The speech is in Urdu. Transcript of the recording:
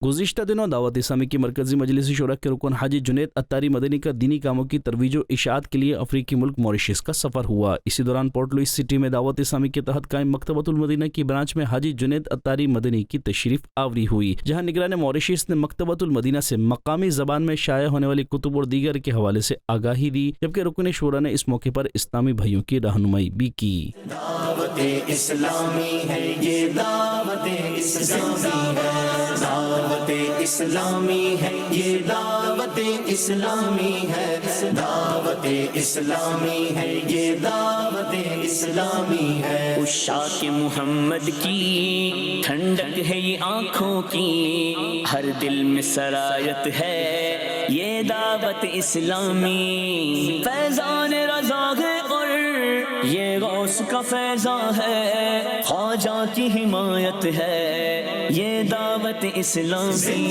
گزشتہ دنوں دعوت اسلامی کی مرکزی مجلس شورا کے رکن حاجی جنید اتاری مدنی کا دینی کاموں کی ترویج و اشاعت کے لیے افریقی ملک موریشس کا سفر ہوا۔ اسی دوران پورٹ لوئس سٹی میں دعوت اسلامی کے تحت قائم مکتبۃ المدینہ کی برانچ میں حاجی جنید اتاری مدنی کی تشریف آوری ہوئی، جہاں نگران موریشس نے مکتبۃ المدینہ سے مقامی زبان میں شائع ہونے والی کتب اور دیگر کے حوالے سے آگاہی دی، جبکہ رکن شورا نے اس موقع پر اسلامی بھائیوں کی رہنمائی بھی کی۔ دعوت اسلامی ہے یہ، دعوت اسلامی ہے، دعوت اسلامی ہے یہ، دعوت اسلامی ہے، دعوت اسلامی ہے یہ، دعوت اسلامی ہے۔ عشاق محمد کی ٹھنڈک ہے یہ آنکھوں کی، ہر دل میں سرایت ہے یہ دعوت اسلامی، فیضان رضا ہے اور یہ غوث کا فیضان ہے، خواجہ کی حمایت ہے یہ دعوت اسلامی۔